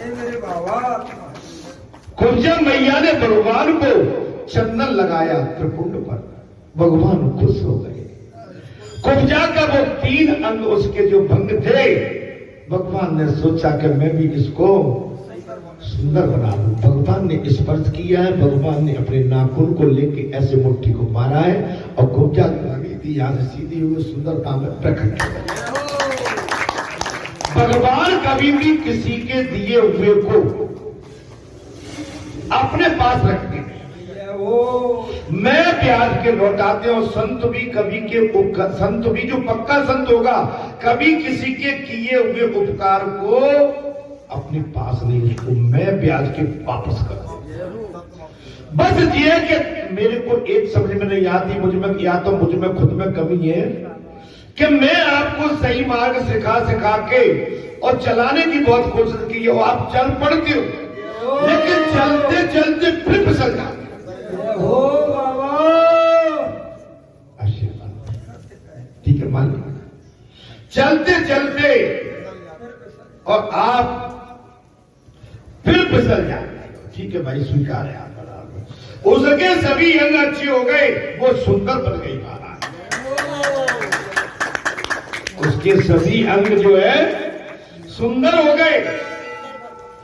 मेरे बाबा। कुब्जा मैया ने भगवान को चंदन लगाया त्रिपुंड पर, भगवान खुश हो गए। कुब्जा का वो 3 अंग उसके जो भंग थे, भगवान ने सोचा कि मैं भी इसको सुंदर बना दूं। भगवान ने स्पर्श किया है, भगवान ने अपने नाखून को लेके ऐसे मुट्ठी को मारा है और कुब्जा लगी थी, यहां से सीधी हुई सुंदरता में प्रकट हो। भगवान कभी भी किसी के दिए हुए को अपने पास रखते हैं। मैं प्याज के लौटाते हो। संत भी कभी के संत भी जो पक्का संत होगा कभी किसी के किए हुए उपकार को अपने पास नहीं, उसको मैं ब्याज के वापस कर। बस ये कि मेरे को एक समझ में नहीं आती, मुझ में या तो मुझ में खुद में कमी है कि मैं आपको सही मार्ग सिखा के और चलाने की बहुत कोशिश की है, आप चल पड़ते हो लेकिन चलते चलते फिर फिसल जाते हो। आशीर्वाद, ठीक है, मान लो चलते चलते और आप फिर फिसल जाते, ठीक है भाई, स्वीकार है आप। उसके सभी अंग अच्छे हो गए, वो सुंदर बन गई महाराज। उसके सभी अंग जो है सुंदर हो गए।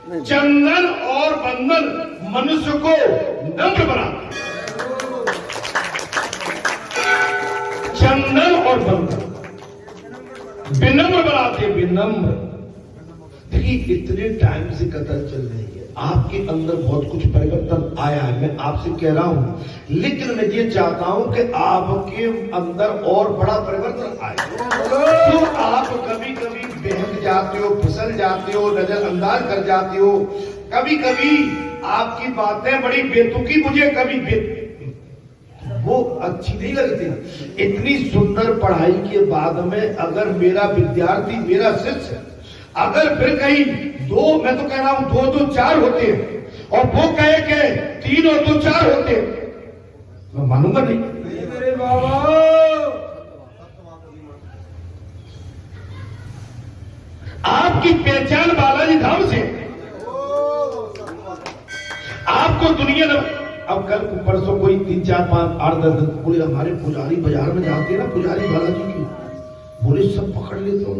चंदन और बंधन मनुष्य को नम्र बनाते, चंदन और बंधन विनम्र बनाते, विनम्र। देखिए इतने टाइम से कथा चल रही है, आपके अंदर बहुत कुछ परिवर्तन आया है, मैं आपसे कह रहा हूं, लेकिन मैं ये चाहता हूं कि आपके अंदर और बड़ा परिवर्तन आए। तो आप कभी कभी बहक जाते हो, फिसल जाते हो, नजरअंदाज कर जाते हो, कभी कभी आपकी बातें बड़ी बेतुकी मुझे कभी वो अच्छी नहीं लगती। इतनी सुंदर पढ़ाई के बाद में अगर मेरा विद्यार्थी, मेरा शिष्य अगर फिर कहीं मैं तो कह रहा हूं 2 4 होते हैं और वो कहे के 3 और 2 4 होते हैं, मैं मानूंगा नहीं। मेरे बाबा आपकी पहचान बालाजी धाम से, आपको दुनिया ने अब कल परसों कोई 3 4 5 8 10 पूरे हमारे पुजारी बाजार में जाते हैं ना, पुजारी बालाजी की बोले सब पकड़ लेते हो,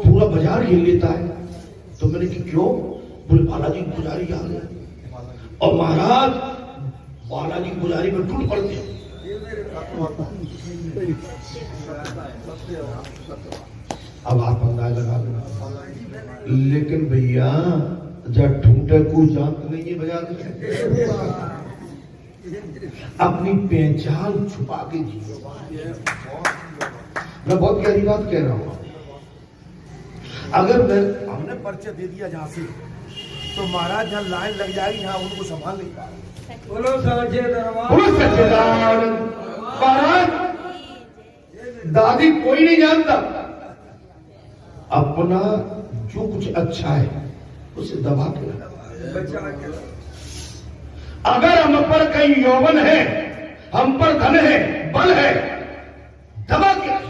पूरा बाजार घेर लेता है। तो मैंने कि क्यों? बोले बालाजी पुजारी आ गए और महाराज बालाजी पुजारी में टूट पड़ते हैं। अब आप अंदाज लगा लो, लेकिन भैया जब ठूंटे को जानते नहीं है बाजार में, अपनी पहचान छुपा के जियो। मैं बहुत गहरी बात कह रहा हूं। अगर हमने पर्चे दे दिया जहां से, तो महाराज जहां लाइन लग जाएगी यहाँ उनको संभाल नहीं पा रहे। बोलो सच्चे दरबार महाराज, दादी कोई नहीं जानता, अपना जो कुछ अच्छा है उसे दबा के बचा के। अगर हम पर कहीं यौवन है, हम पर धन है, बल है, दबा के।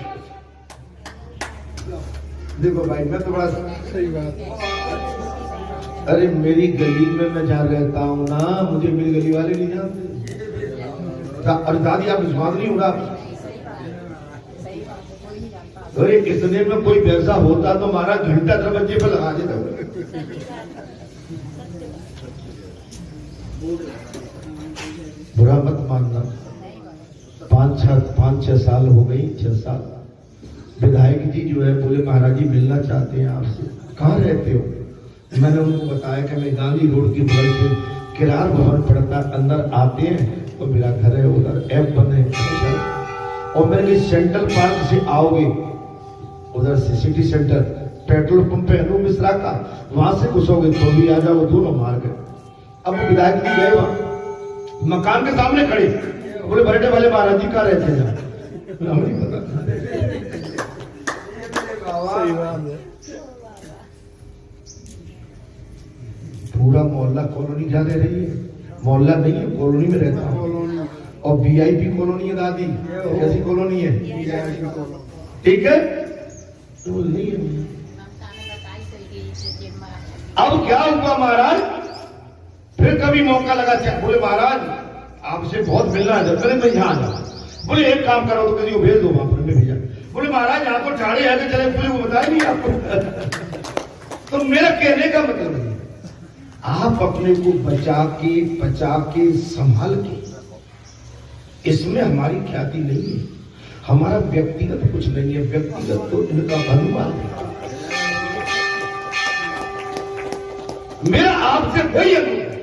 देखो भाई मैं तो बड़ा सही बात, अरे मेरी गली में मैं जहां रहता हूं ना, मुझे मेरी गली वाले नहीं जानते। अरे दादी आप विश्वास नहीं होगा, अरे इतने में कोई व्यवसाय होता तो हमारा घंटा दरवाजे पर लगा देता। बुरा मत मानना, 5-6 साल हो गई, 6 साल विधायक जी जो है बोले महाराज जी मिलना चाहते हैं आपसे। कहाँ रहते हो? मैंने उनको बताया कि मैं गांधी रोड की बगल से किरार भवन पड़ता, अंदर आते हैं तो मेरा घर है उधर, एफ बने और मेरे सेंट्रल पार्क से आओगे, उधर से सिटी सेंटर पेट्रोल पंप पे अनूप मिश्रा का, वहां से घुसोगे तो भी आ जाओ, दोनों मार्ग है। अब वो विधायक जी गए वहां, मकान के सामने खड़े, बोले बरडे वाले महाराज जी कहाँ रहते हैं? नहीं पता। पूरा मोहल्ला कॉलोनी जा रह रही है, मोहल्ला नहीं है, कॉलोनी में रहता है और वीआईपी कॉलोनी है दादी। कैसी कॉलोनी है? ठीक है, तो नहीं है अब क्या हुआ महाराज, फिर कभी मौका लगा, बोले महाराज आपसे बहुत मिलना है, जब मैं यहां आ जाऊं। बोले एक काम करो तो किसी को भेज दो वहां पर, मैं भेजा। बोले महाराज यहाँ तो ठाड़े है कि चले, बोले वो बताया नहीं आपको। तो मेरा कहने का मतलब है आप अपने को बचा के संभाल के, इसमें हमारी ख्याति नहीं है, हमारा व्यक्तिगत कुछ नहीं है, व्यक्तिगत तो इनका अनुमान है। मेरा आपसे कोई अनुरोध है,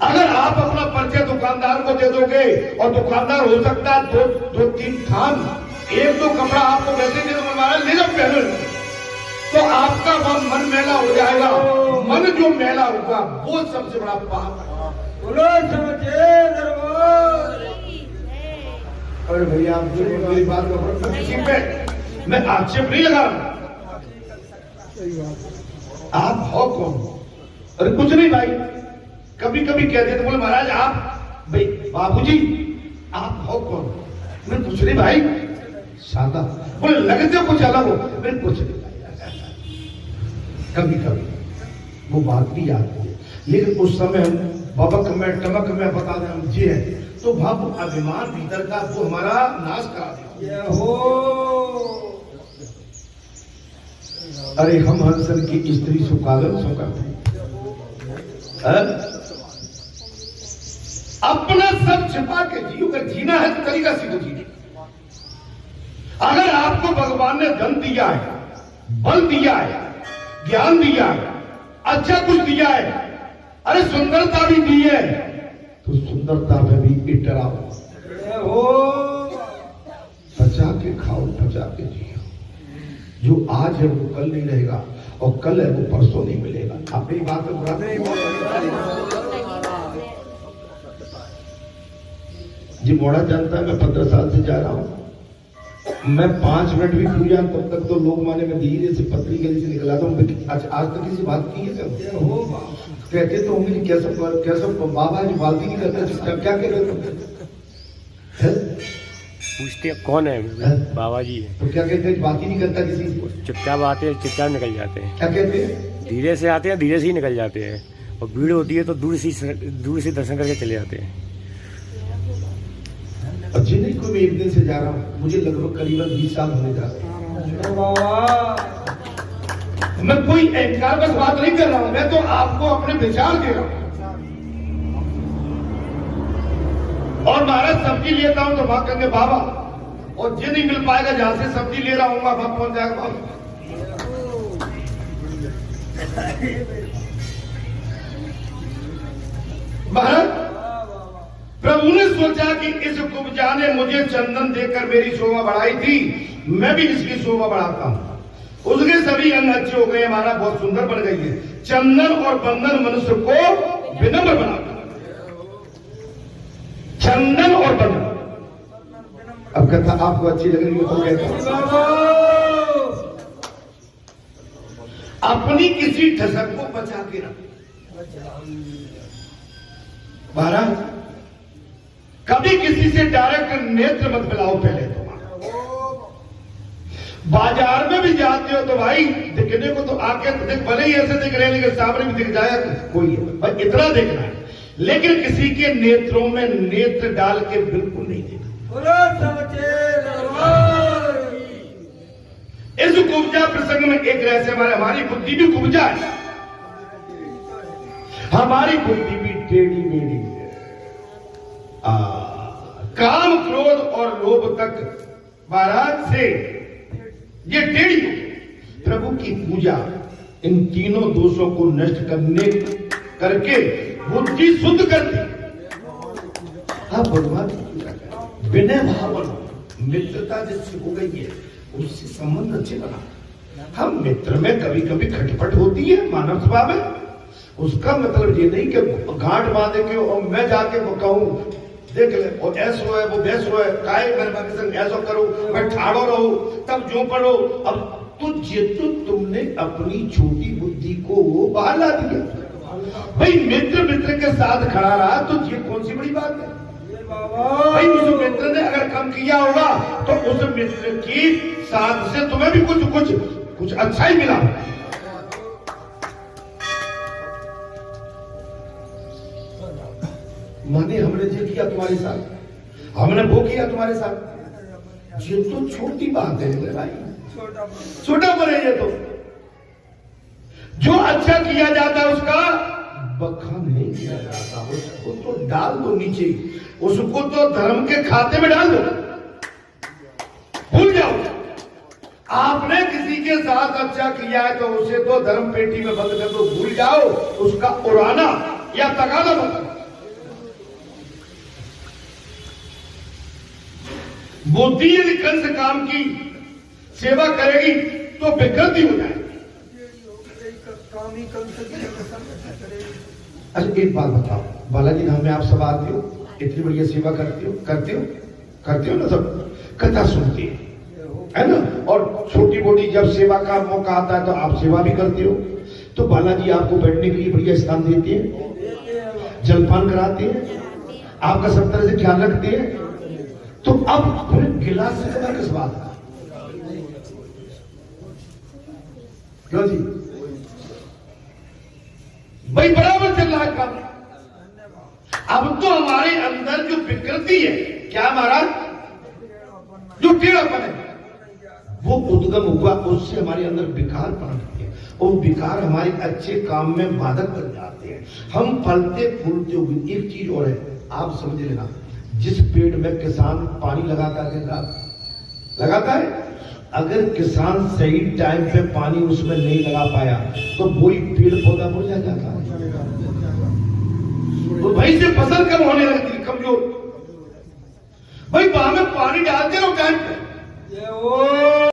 अगर आप अपना परिचय दुकानदार को दे दोगे और दुकानदार हो सकता है दो तीन थान, एक दो कपड़ा आपको वैसे दे दो, ले जाओ पहले, तो आपका वह मन मैला हो जाएगा। मन जो मैला होगा वो सबसे बड़ा पाप है। बोलो समझे दरबार। अरे भैया आप मेरी बात को किसी पे मैं आक्षेप नहीं लगा, आप हो कौन? अरे कुछ नहीं भाई, कभी कभी कहते थे, बोले महाराज आप भाई बाबूजी आप हो कौन? मैं कुछ नहीं भाई सादा। बोले लगते कुछ अलग हो, मैं कुछ नहीं। कभी कभी वो बात भी याद है, लेकिन उस समय हम बबक में टमक में बता दें हम जी है, तो भाव अभिमान भीतर का वो हमारा नाश करा दिया हो। अरे हम हंसन की स्त्री सुकालन सो करते अपना सब छिपा के जियो, अगर जीना है तो तरीका सीधो जीने। अगर आपको भगवान ने धन दिया है, बल दिया है, ज्ञान दिया है, अच्छा कुछ दिया है, अरे सुंदरता भी दी है, तो सुंदरता में भी इटराओ हो, बचा के खाओ, बचा के जियो। जो आज है वो कल नहीं रहेगा, और कल है वो परसों नहीं मिलेगा। अपनी बात बुरा नहीं जी। मोड़ा जानता है मैं 15 साल से जा रहा हूं, मैं 5 मिनट भी पूजा तब तक तो लोग माने मैं धीरे से पतली गली से निकला था। आज तक किसी बात की है कहते तो होंगे कैसा बाबा जो बाल्टी नहीं करता, क्या कह रहे थे? पूछते कौन है? बाबा जी है। तो क्या कहते हैं? बात ही नहीं करता किसी से, चुपचाप आते हैं, चुपचाप निकल जाते हैं। क्या कहते हैं? धीरे से आते हैं, धीरे से ही निकल जाते हैं, और भीड़ होती है तो दूर से दर्शन करके चले जाते हैं। अच्छी नहीं कोई, मैं एक दिन से जा रहा हूँ, मुझे लगभग करीबन 20 साल होने जा रहे हैं। मैं कोई अहंकार बस बात नहीं कर रहा हूं, मैं तो आपको अपने विचार दे रहा हूं। और महाराज सब्जी लेता हूं तो वहां कहेंगे बाबा, और जो नहीं मिल पाएगा जहां से सब्जी ले रहा हूँ वहां पहुंच जाएगा बाबा। महाराज प्रभु ने सोचा कि इस कुब्जा ने मुझे चंदन देकर मेरी शोभा बढ़ाई थी, मैं भी इसकी शोभा बढ़ाता हूं। उसके सभी अंग अच्छे हो गए, हमारा बहुत सुंदर बन गई है। चंदन और बंधन मनुष्य को विनम्र बनाता है। चंदन और बंधन, अब कथा आपको अच्छी लग रही हो तो कहता हूं, अपनी किसी ठसक को बचा के रखो। महाराज कभी किसी से डायरेक्ट नेत्र मत मिलाओ। पहले तो बाजार में भी जाते हो तो भाई दिखने को तो आके देख, भले ही ऐसे दिख रहे हैं लेकिन सामने भी दिख जाए कोई है भाई, इतना देखना है, लेकिन किसी के नेत्रों में नेत्र डाल के बिल्कुल नहीं देखना। इस कुब्जा प्रसंग में एक रहस्य हमारी बुद्धि भी कुब्जा है, हमारी बुद्धि भी टेढ़ी मेढ़ी है। काम क्रोध और लोभ तक महाराज से ये टेढ़ी। प्रभु की पूजा इन तीनों दोषों को नष्ट करके बुद्धि शुद्ध करती। आप भगवान की पूजा करें, विनय भाव, मित्रता जिससे हो गई है उससे संबंध अच्छे बना। हम मित्र में कभी कभी खटपट होती है, मानव स्वभाव है। उसका मतलब ये नहीं कि गांठ बांधे के और मैं जाके वो कहूं देख ले वो ऐसो है वो वैसो है, काहे मेरे पाकिस्तान ऐसा करो, मैं ठाड़ो रहूं तब जो पढ़ो। अब तो जितु तुमने अपनी छोटी बुद्धि को वो बाहर ला दिया। भाई मित्र के साथ खड़ा रहा तो ये कौन सी बड़ी बात है भाई। उस मित्र ने अगर कम किया होगा तो उस मित्र की साथ से तुम्हें भी कुछ अच्छा ही मिला। माने हमने ये किया तुम्हारे साथ, हमने वो किया तुम्हारे साथ। ये तो छोटी बात है मेरे भाई, छोटा पर है ये तो। जो अच्छा किया जाता है उसका बखान नहीं किया जाता, उसको तो डाल दो नीचे, उसको तो धर्म के खाते में डाल दो, भूल जाओ। आपने किसी के साथ अच्छा किया है तो उसे तो धर्म पेटी में बंद कर दो, भूल जाओ, उसका उड़ाना या तगादा बंद। बुद्धि यदि कल से काम की सेवा करेगी तो विकृति हो जाएगी। अच्छा एक बात बताओ बालाजी धाम में आप सब आते हो, इतनी बढ़िया सेवा करते हो ना, सब कथा सुनते है ना, और छोटी मोटी जब सेवा का मौका आता है तो आप सेवा भी करते हो। तो बालाजी आपको बैठने के लिए बढ़िया स्थान देते हैं, जलपान कराते हैं, आपका सब तरह से ख्याल रखते हैं। तो अब फिर गिलास से कदर किस बात का, क्यों जी भाई, बराबर चल रहा है काम। अब तो हमारे अंदर जो विकृति है, क्या महाराज, जो टेढ़ापन है वो उद्गम हुआ, उससे हमारे अंदर विकार पनपते हैं, और विकार हमारे अच्छे काम में बाधक बन जाते हैं, हम फलते फूलते हुए। एक चीज और है, आप समझ लेना, जिस पेड़ में किसान पानी लगाता है, लगाता है, अगर किसान सही टाइम पे पानी उसमें नहीं लगा पाया तो वही पेड़ पौधा मुरझा जाता है, तो भाई से फसल कम होने लगती, कमजोर। भाई वहां में पानी डालते रहो टाइम पे।